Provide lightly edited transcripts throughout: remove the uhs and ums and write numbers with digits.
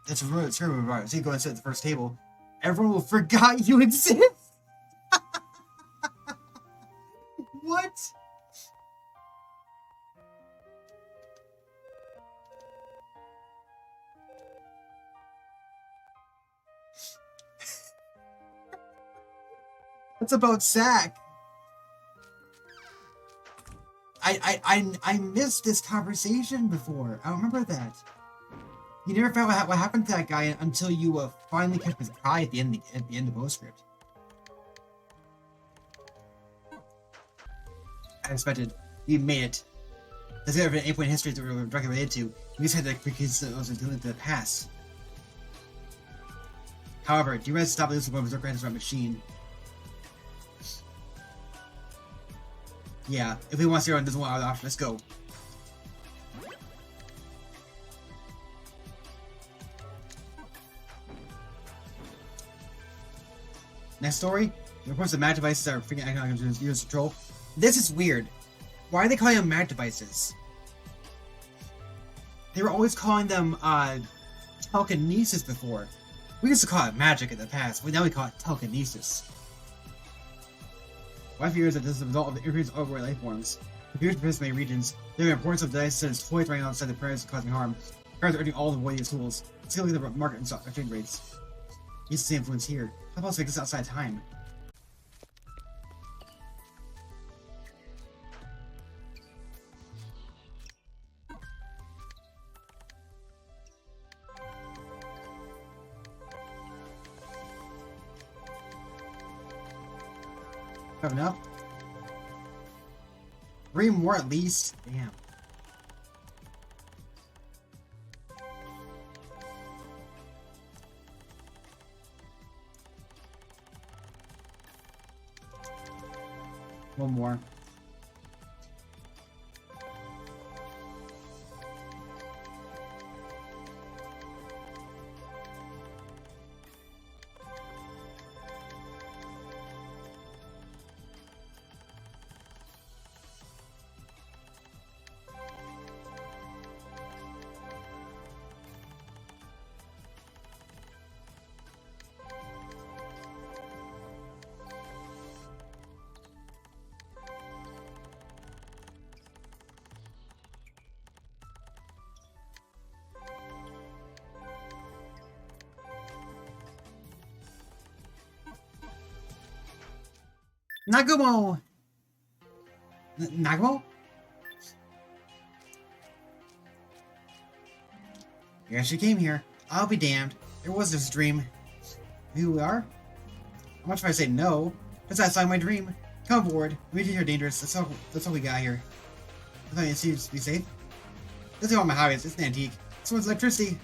It's a really terrible environment. So you go and sit at the first table. Everyone will forgot you exist. What? That's about Zach. I missed this conversation before. I remember that. You never found out what happened to that guy until you finally kept his eye at the end of postscript. I expected. You made it. There's never been any point in history that we were directly related to. We just had to because it was dealing with the past. However, do you realize to stop losing one of Berserker Hands machine? Yeah, if we want Zero and doesn't want our option, let's go. Next story, the reports of mag devices are freaking economic use control. This is weird. Why are they calling them mag devices? They were always calling them telekinesis before. We used to call it magic in the past, but now we call it telekinesis. My fear is that this is the result of the increase of overweight life forms. Computers persist in many regions. The importance of devices such as toys running outside the parents causing harm. Parents are urging all to avoid these tools. Let's look at the market and stock exchange rates. Use the same influence here. How about to make this outside time? Have enough? 3 more at least? Damn. One more. Nagumo! Nagumo? Yeah, she came here. I'll be damned. It was this dream. Here we are? How much if I say no? That's outside my dream. Come aboard. We are dangerous. That's all we got here. I thought it seems to be safe. This is all my hobbies. It's an antique. This one's electricity.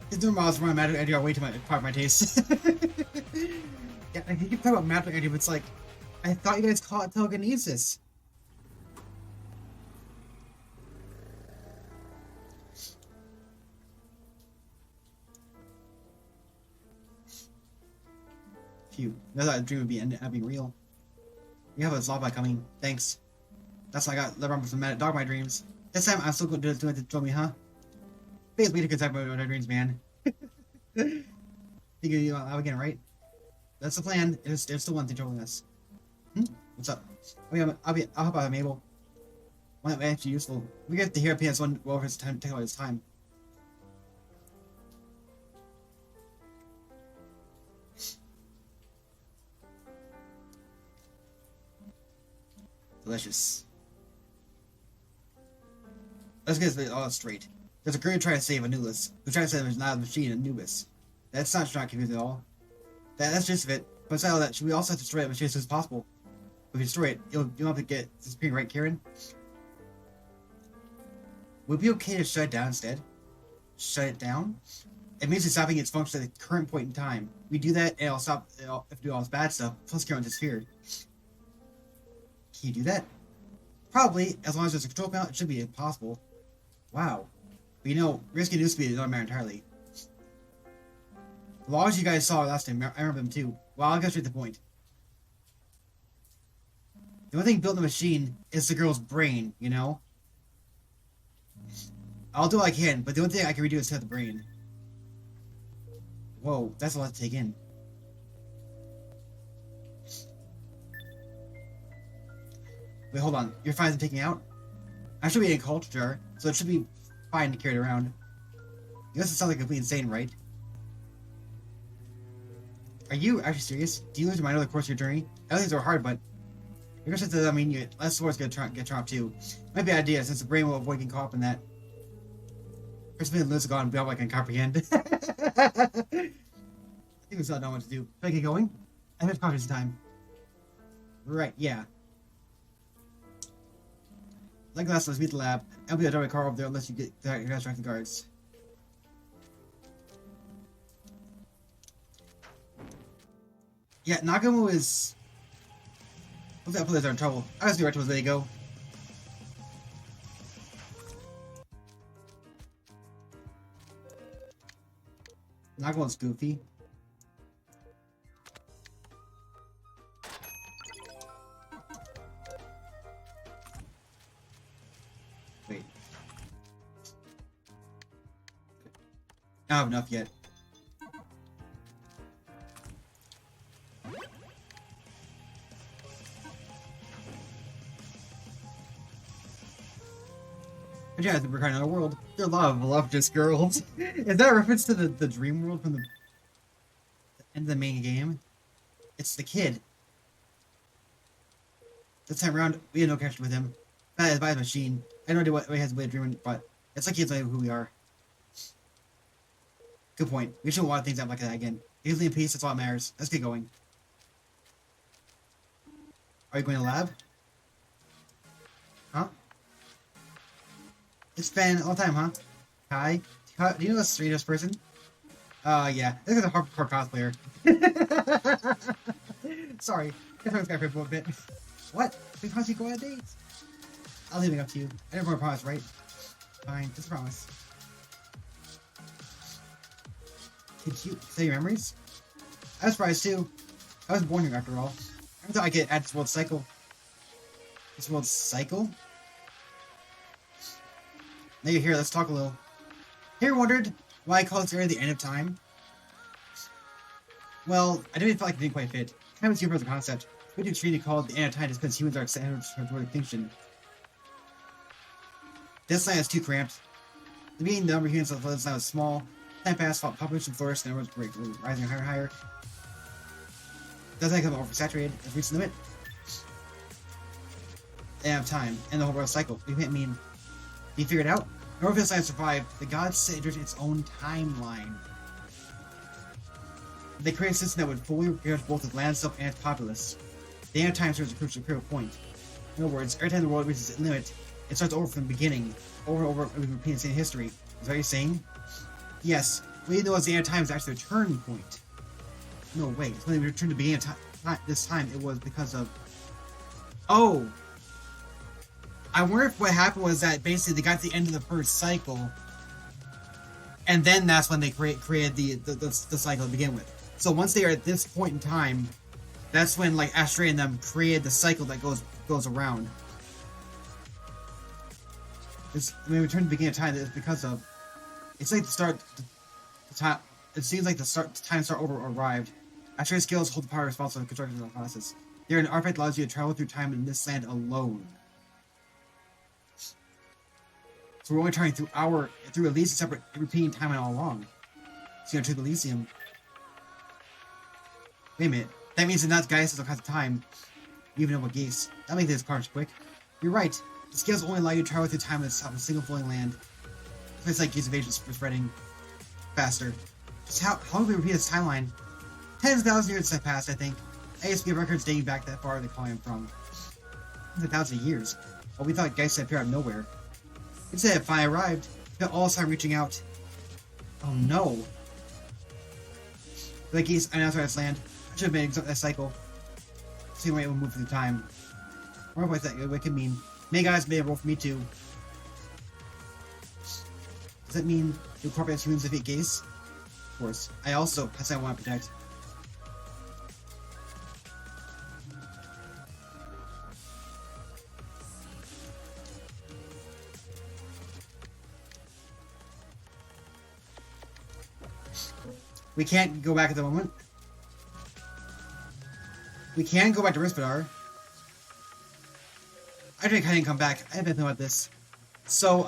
It's doing miles from my magic energy are way too much part of my taste. Yeah, I keep talking about magic energy, but it's like, I thought you guys call it telekinesis. Phew. I thought a dream would be being real. You have a slot coming. Thanks. That's why I got the rumble from mad dog my dreams. This time I'm still going to do it to throw me, huh? Please be a good time about my dreams, man. Think you out again, right? That's the plan. There's still one thing troubling us. What's up? Oh yeah, I'll help out Mabel. One that actually useful. We get to hear PS1 go over his time, take all his time. Delicious. Let's get this all straight. There's a girl trying to save ANUBIS, who's trying to save not a machine ANUBIS. That's not confusing at all. That's just of it. But besides all that, we also have to destroy it as soon as possible. If we destroy it, you'll have to get disappearing, right, Karen? Would it be okay to shut it down instead? Shut it down? It means it's stopping its function at the current point in time. We do that, and it'll stop if we do all this bad stuff, plus Karen disappeared. Can you do that? Probably, as long as there's a control panel, it should be possible. Wow. But you know, risking new speed is another matter entirely. The laws you guys saw last time, I remember them too. Well, I'll get straight to the point. The only thing built in the machine is the girl's brain, you know? I'll do what I can, but the only thing I can redo is set the brain. Whoa, that's a lot to take in. Wait, hold on. You're fine with taking out? I should be in a culture jar, so it should be fine to carry it around. You guys sound like completely insane, right? Are you actually serious? Do you lose your mind over the course of your journey? I know things are hard, but you're gonna say that, I mean, less swords get chopped too. Might be an idea, since the brain will avoid getting caught up in that. Personally, lives gone beyond what I can comprehend. I think we still don't know what to do. Should I get going? I have conscious time. Right, yeah. Like last, let's meet the lab. I'll be a drive car over there unless you get distract the guards. Yeah, Nakamu is. What's that players are in trouble? I was right towards where they go. Nakamu's goofy. Wait. I don't have enough yet. But yeah, we're kind of in a world. There are a lot of voluptuous girls. Is that a reference to the dream world from the end of the main game? It's the kid. This time around, we had no connection with him. By his machine. I don't know what he has a way of dreaming, but it's like he's like who we are. Good point. We shouldn't want things out like that again. Easily in peace, that's all that matters. Let's get going. Are you going to the lab? Huh? It's been a long time, huh? Hi. Do you know a strangest person? Yeah. This is a hardcore cosplayer. Sorry. I thought this guy for a bit. What? We promised you go on a date. I'll leave it up to you. I never promise, right? Fine. Just a promise. Did you say your memories? I was surprised too. I was born here after all. I thought I could add this world's cycle. This world's cycle? Now you're here, let's talk a little. Have you wondered why I call this area the end of time? Well, I didn't feel like it didn't quite fit. Time is here as a concept. We do treat it called the end of time just because humans are excited toward extinction. This land is too cramped. The mean number of humans on this land was small. Time passed, population flourished, and everyone's great, rising higher and higher. Doesn't become oversaturated, it's reached the limit. They have time, and the whole world cycle. We can't mean. You figured it out? In order for this land to survive, the gods set into its own timeline. They created a system that would fully regard both its land itself and its populace. The end of time serves a crucial point. In other words, every time the world reaches its limit, it starts over from the beginning, over and over, repeating the same history. Is that what you're saying? Yes. What you know is the end of time is actually a turn point. No, wait. It's when they returned to the beginning of time. This time, it was because of. Oh! I wonder if what happened was that basically they got to the end of the first cycle, and then that's when they created the cycle to begin with. So once they are at this point in time, that's when like Astray and them created the cycle that goes around. When we return to the beginning of time, it's because of. It's like the start. The time. It seems like the time start over arrived. Astray's skills hold the power responsible for the construction of the process. They're an artifact that allows you to travel through time in this land alone. So we're only trying through at least a separate repeating timeline all along. So you're gonna the Elysium. Wait a minute. That means that not Gaius has all kinds of time. You even know what Geese. That makes this part quick. You're right. The scales only allow you to travel through time on a single flowing land. It's like Geese invasions for spreading faster. Just how long do we repeat this timeline? Tens of thousands of years have passed, I think. I guess we have records dating back that far they call him from. It's 1,000 years. Well, we thought Gaius had appeared out of nowhere. Instead, it finally arrived. Spent all this time reaching out. Oh no. Like Geese, I know this land. I should have made that cycle. Same way it will move through time. Or what that could mean. May guys made a role for me too. Does that mean you incorporate humans to defeat Geese? Of course. I also has I want to protect. We can't go back at the moment. We can go back to Rispidar. I think I didn't come back. I haven't thought about this. So,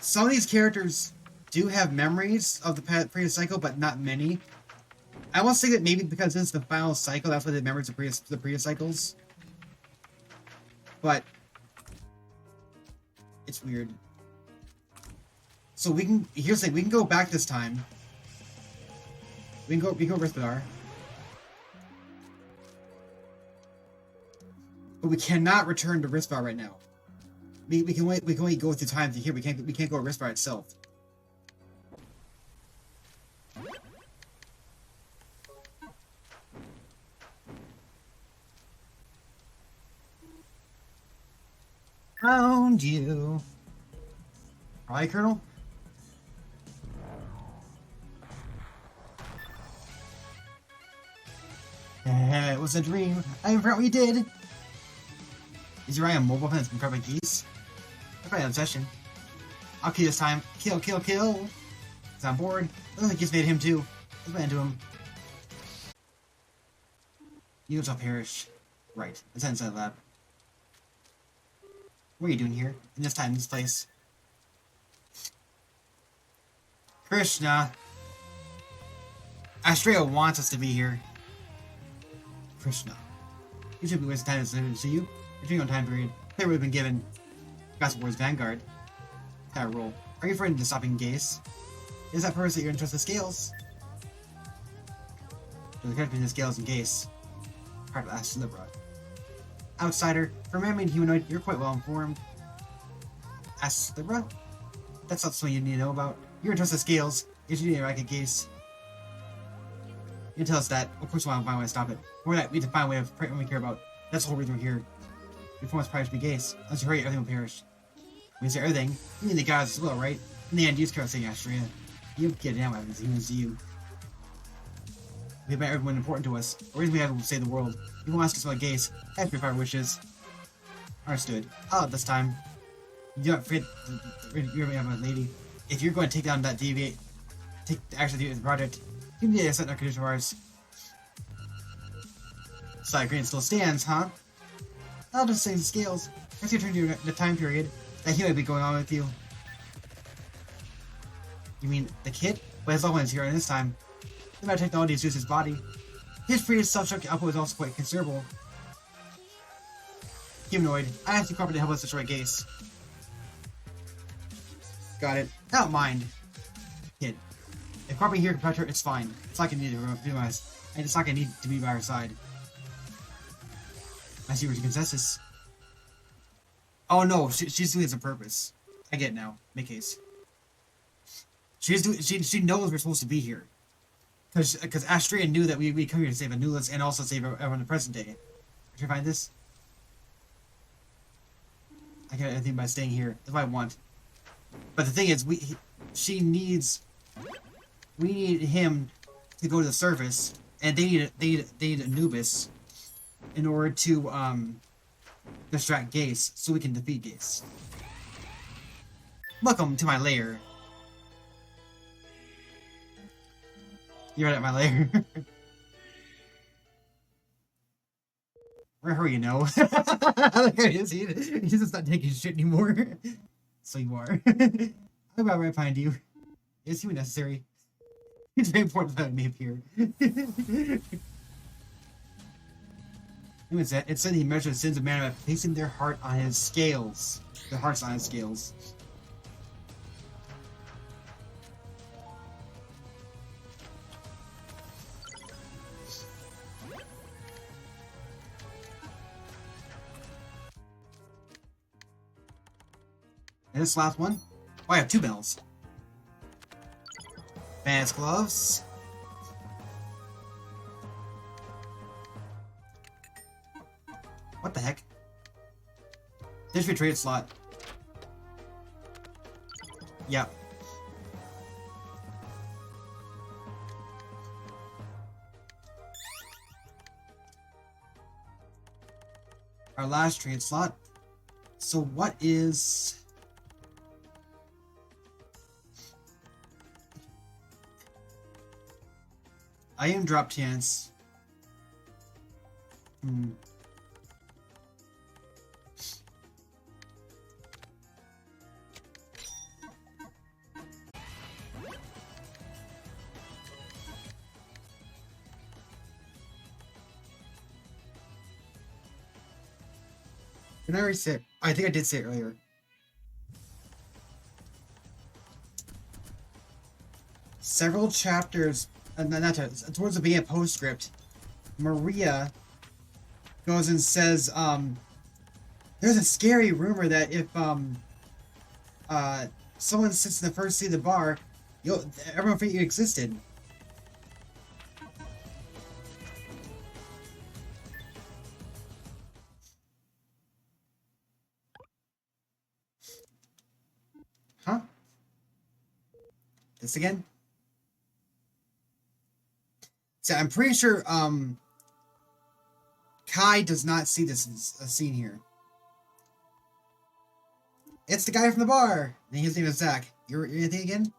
some of these characters do have memories of the previous cycle, but not many. I want to say that maybe because this is the final cycle, that's why they remember the previous cycles. But it's weird. So we can, here's the thing, we can go back this time. We can go Rispidar. But we cannot return to Rispidar right now. We can only go through time to here. We can't go to Rispidar itself. Found you. Probably, Colonel? It was a dream. I forgot what you did. Is your eye a mobile pen that's been prepped by geese? That's probably an obsession. I'll kill this time. Kill, kill, kill. He's on board. I think geese made him too. Let's land to him. Units will perish. Right. Let's head inside the lab. What are you doing here? In this time, in this place? Krishna! Astrea wants us to be here. Krishna. You should be wasting time to see you. You're doing on time period. Play would have been given. Gossip Wars Vanguard. Gotta roll. Are you afraid of stopping gaze? Is that purpose that you're interested in scales? The character between the scales and gaze. Part of Astlibra. Outsider, for a man-made humanoid, you're quite well informed. Astlibra? That's not something you need to know about. You're interested in scales. You should need a racket gaze. You tell us that. Of course, we'll find a way to stop it. More that, we need to find a way to protect what we care about. That's the whole reason we're here. Your form is prior to be gaze. Unless you hurry, everything will perish. When you say everything, you mean the gods as well, right? In the end, you just care about saying Astrea. You get down what happens, humans to you. We have met everyone important to us. The reason we have to save the world. You won't ask us about gaze. Ask me if our wishes. Understood. This time. You do not forget you're a lady. If you're going to take down that actually deviate the project, you need to set our condition of ours. Side agreement still stands, huh? I'll just say the scales. Let's return to the time period that he might be going on with you. You mean the kid? But his loved one is here in this time. The amount of technology is used his body. His previous self-destructive output is also quite considerable. Humanoid, I asked you properly to help us destroy Gaze. Got it. I don't mind. Kid. If properly here can protect her, it's fine. It's not gonna need to realize. And it's not gonna need to be by her side. I see where's the consensus. Oh no, she's doing this on purpose. I get it now. Make case. She knows we're supposed to be here. Because Astrea knew that we come here to save Anubis and also save everyone in the present day. Should I find this? I get anything by staying here if I want. But the thing is, we need him to go to the surface, and they need Anubis in order to distract Gaze so we can defeat Gaze. Welcome to my lair. You're right at my lair. Where you know? He's just not taking shit anymore. So you are. I'm about right behind you. Is he necessary? It's very important that me appear. It said he measured the sins of man by placing their heart on his scales. Their hearts on his scales. And this last one? Oh, I have 2 bells. Band's gloves. What the heck? This should be a trade slot. Yep. Our last trade slot. So what is... Item drop chance. Did I already say it? I think I did say it earlier. Several chapters, not chapters, towards the beginning of postscript, Maria goes and says, there's a scary rumor that if someone sits in the first seat of the bar, everyone will think you existed. Huh? This again? So I'm pretty sure Kai does not see this scene here. It's the guy from the bar! And his name is Zach. You're anything again?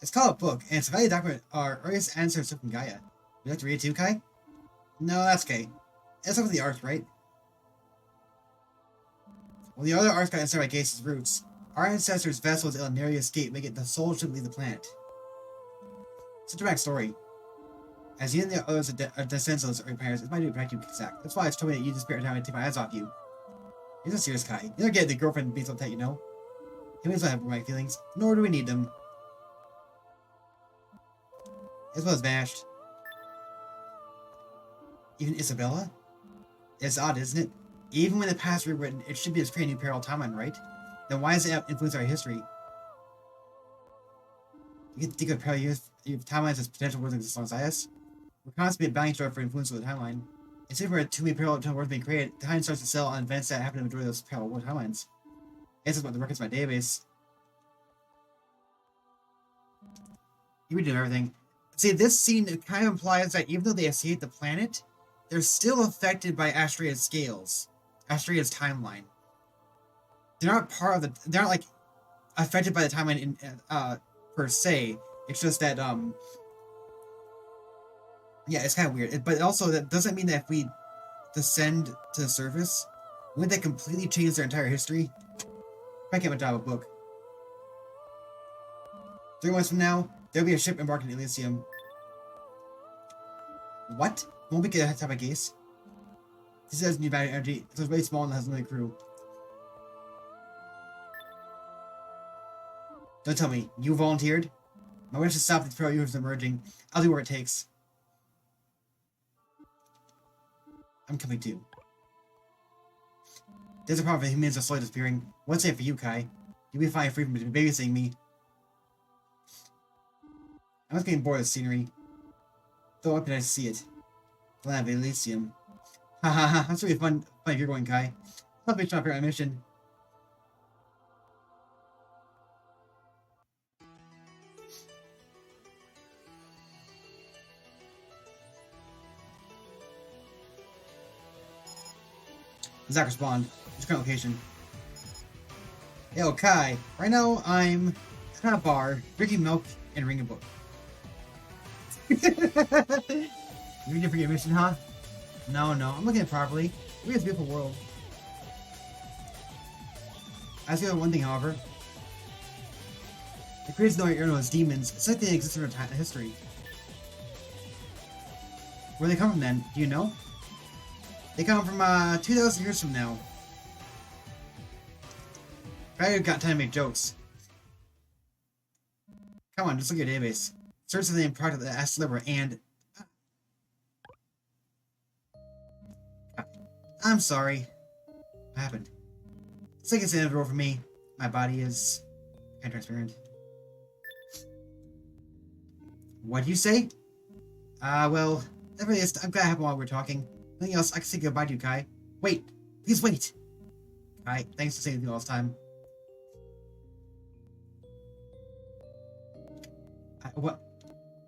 It's called a book, and it's a valid document our earliest ancestors from Gaia. Would you like to read it too, Kai? No, that's okay. It's over the art, right? Well, the other arts got inspired by Gase's roots. Our ancestors' vessels ill nearly escaped, making it the soul should leave the planet. It's a dramatic story. As you and the others are descendants of your parents, it's my duty to protect you, Zach. That's why it's told me that you just spare time to take my eyes off you. You're not serious, Kai. You don't get the girlfriend being so tight, you know? Humans don't have right feelings, nor do we need them. Isabella's vanished. Even Isabella? It's odd, isn't it? Even when the past is rewritten, it should be to create a new parallel timeline, right? Then why does it influence our history? You can think of parallel timelines as potential worlds exist alongside us. We're constantly banging each other for influence of the timeline. Instead of too many parallel worlds being created, time starts to settle on events that happen to enjoy those parallel world timelines. This is what the records in my database. You redo everything. See, this scene kind of implies that even though they escape the planet, they're still affected by Astria's scales. Astria's timeline. They're not part of the... They're not, like, affected by the timeline in, per se. It's just that, yeah, it's kind of weird. But also, that doesn't mean that if we descend to the surface, wouldn't that completely change their entire history? If I can't job a book. 3 months from now, there'll be a ship embarked in Elysium. What? Won't we get a type of case? This has new battery energy, so it's very small and has no crew. Don't tell me, you volunteered? My wish is to stop the pro users emerging. I'll do what it takes. I'm coming too. There's a problem for humans are slowly disappearing. What's it for you, Kai? You'll be fine free from babysitting me. I'm just getting bored of the scenery. Though it'd be nice to see it. The land of Elysium. Ha ha ha, that's really fun if you're going, Kai. I'll be trying to figure out my mission. Zach respond. His current location. Yo, Kai. Right now, I'm at a bar, drinking milk and reading a book. You didn't forget your mission, huh? No, I'm looking at it properly. Look at this beautiful world. I see one thing, however. The creators know your as demons. It's like they exist in our history. Where they come from then? Do you know? They come from 2,000 years from now. I've got time to make jokes. Come on, just look at your database. Search the name product of the Astlibra and... I'm sorry. What happened? It's like it's the end of the world for me. My body is kind of transparent. What'd you say? Well, that really is... I'm glad it happened while we were talking. Nothing else, I can say goodbye to you, Kai. Wait! Please wait! Kai, thanks for saving me all this time. What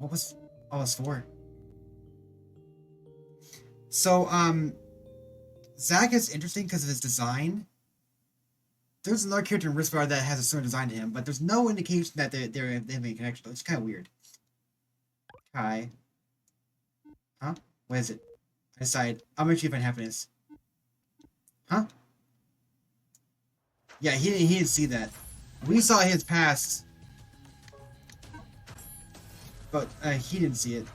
was all this for? So, Zach is interesting because of his design. There's another character in Riskvar that has a similar design to him, but there's no indication that they have any connection. It's kind of weird. Kai. Huh? What is it? I decide. I'm gonna find happiness. Huh? Yeah, he didn't see that. We saw his past, but he didn't see it.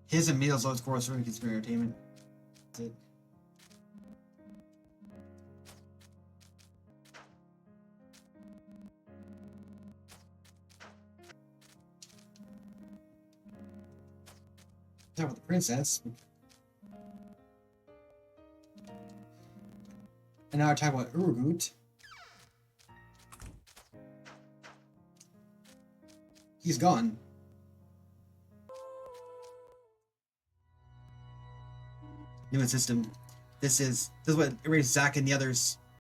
His and Mito's lowest score is really conspiracy entertainment. That's it. Talk about the princess. And now I talk about Urugut. He's gone. New system. This is what erased Zack and the others.